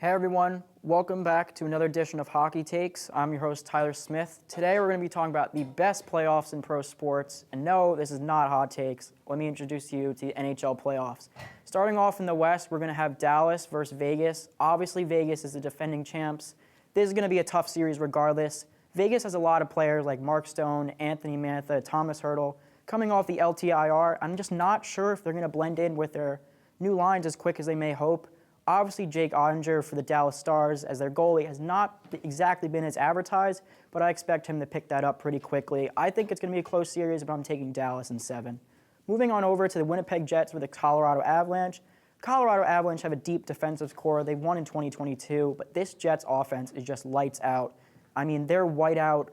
Hey everyone, welcome back to another edition of Hockey Takes. I'm your host Tyler Smith. Today we're going to be talking about the best playoffs in pro sports. And no, this is not hot takes. Let me introduce you to the NHL Playoffs. Starting off in the West, we're going to have Dallas versus Vegas. Obviously Vegas is the defending champs. This is going to be a tough series regardless. Vegas has a lot of players like Mark Stone, Anthony Mantha, Thomas Hertl coming off the LTIR. I'm just not sure if they're going to blend in with their new lines as quick as they may hope. Obviously, Jake Ottinger for the Dallas Stars as their goalie has not exactly been as advertised, but I expect him to pick that up pretty quickly. I think it's going to be a close series, but I'm taking Dallas in 7. Moving on over to the Winnipeg Jets with the Colorado Avalanche. Colorado Avalanche have a deep defensive core. They won in 2022, but this Jets offense is just lights out. I mean, their whiteout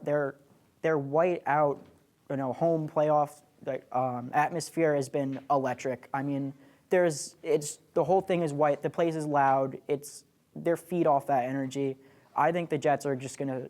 home playoff atmosphere has been electric. I mean, the whole thing is white. The place is loud. They're feed off that energy. I think the Jets are just going to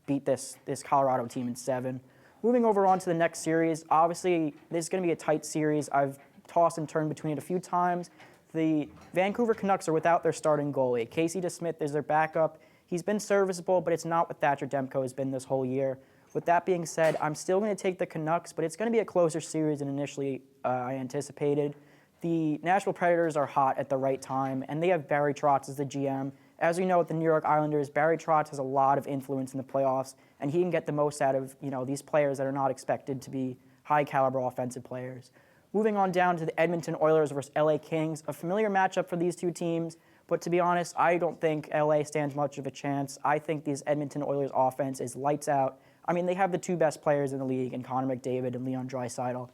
beat this Colorado team in 7. Moving over on to the next series, obviously this is going to be a tight series. I've tossed and turned between it a few times. The Vancouver Canucks are without their starting goalie. Casey DeSmith is their backup. He's been serviceable, but it's not what Thatcher Demko has been this whole year. With that being said, I'm still going to take the Canucks, but it's going to be a closer series than initially I anticipated. The Nashville Predators are hot at the right time, and they have Barry Trotz as the GM. As we know with the New York Islanders, Barry Trotz has a lot of influence in the playoffs, and he can get the most out of these players that are not expected to be high-caliber offensive players. Moving on down to the Edmonton Oilers versus LA Kings, a familiar matchup for these two teams, but to be honest, I don't think LA stands much of a chance. I think this Edmonton Oilers offense is lights out. I mean, they have the two best players in the league in Connor McDavid and Leon Draisaitl.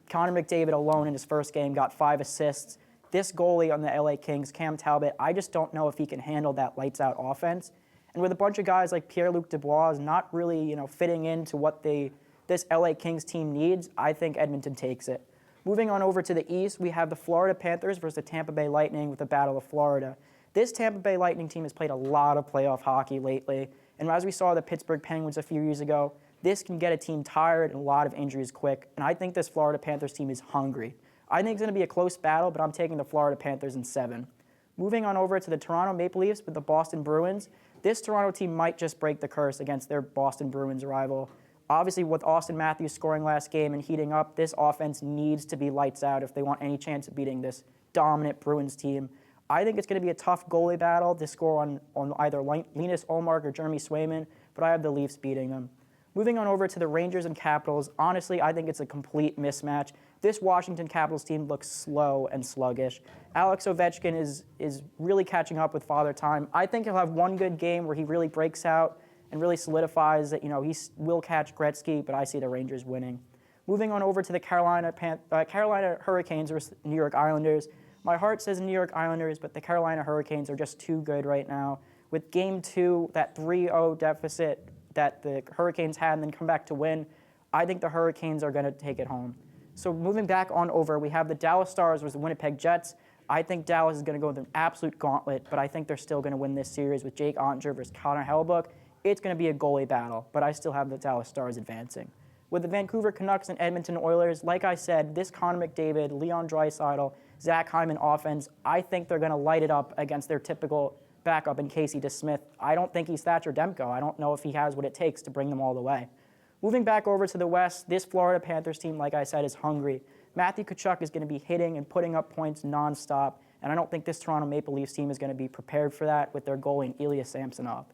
Connor McDavid alone in his first game got 5 assists. This goalie on the LA Kings, Cam Talbot, I just don't know if he can handle that lights-out offense. And with a bunch of guys like Pierre-Luc Dubois not really fitting into what this LA Kings team needs, I think Edmonton takes it. Moving on over to the East, we have the Florida Panthers versus the Tampa Bay Lightning with the Battle of Florida. This Tampa Bay Lightning team has played a lot of playoff hockey lately. And as we saw the Pittsburgh Penguins a few years ago, this can get a team tired and a lot of injuries quick, and I think this Florida Panthers team is hungry. I think it's going to be a close battle, but I'm taking the Florida Panthers in 7. Moving on over to the Toronto Maple Leafs with the Boston Bruins. This Toronto team might just break the curse against their Boston Bruins rival. Obviously, with Austin Matthews scoring last game and heating up, this offense needs to be lights out if they want any chance of beating this dominant Bruins team. I think it's going to be a tough goalie battle to score on either Linus Ullmark or Jeremy Swayman, but I have the Leafs beating them. Moving on over to the Rangers and Capitals, honestly, I think it's a complete mismatch. This Washington Capitals team looks slow and sluggish. Alex Ovechkin is really catching up with Father Time. I think he'll have one good game where he really breaks out and really solidifies that he will catch Gretzky, but I see the Rangers winning. Moving on over to the Carolina Hurricanes versus New York Islanders. My heart says New York Islanders, but the Carolina Hurricanes are just too good right now. With Game 2, that 3-0 deficit that the Hurricanes had and then come back to win, I think the Hurricanes are going to take it home. So moving back on over, we have the Dallas Stars versus the Winnipeg Jets. I think Dallas is going to go with an absolute gauntlet, but I think they're still going to win this series with Jake Ottinger versus Connor Hellebuyck. It's going to be a goalie battle, but I still have the Dallas Stars advancing. With the Vancouver Canucks and Edmonton Oilers, like I said, this Connor McDavid, Leon Draisaitl, Zach Hyman offense, I think they're going to light it up against their typical backup in Casey DeSmith. I don't think he's Thatcher Demko. I don't know if he has what it takes to bring them all the way. Moving back over to the West, this Florida Panthers team, like I said, is hungry. Matthew Tkachuk is going to be hitting and putting up points nonstop, and I don't think this Toronto Maple Leafs team is going to be prepared for that with their goalie Ilya Samsonov.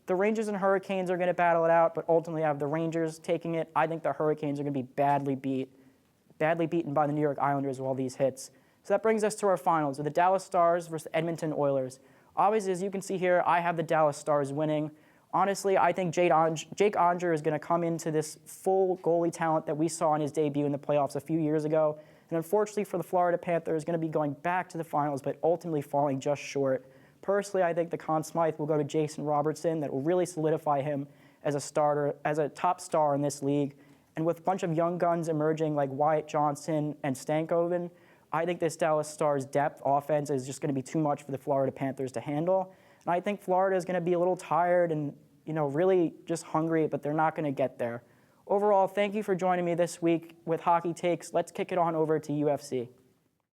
The Rangers and Hurricanes are going to battle it out, but ultimately I have the Rangers taking it. I think the Hurricanes are going to be badly beaten by the New York Islanders with all these hits. So that brings us to our finals with the Dallas Stars versus the Edmonton Oilers. Obviously, as you can see here, I have the Dallas Stars winning. Honestly, I think Jake Ottinger is going to come into this full goalie talent that we saw in his debut in the playoffs a few years ago. And unfortunately for the Florida Panthers, going to be going back to the finals, but ultimately falling just short. Personally, I think the Conn Smythe will go to Jason Robertson. That will really solidify him as a starter, as a top star in this league. And with a bunch of young guns emerging like Wyatt Johnson and Stankoven, I think this Dallas Stars depth offense is just going to be too much for the Florida Panthers to handle. And I think Florida is going to be a little tired and, really just hungry, but they're not going to get there. Overall, thank you for joining me this week with Hockey Takes. Let's kick it on over to UFC.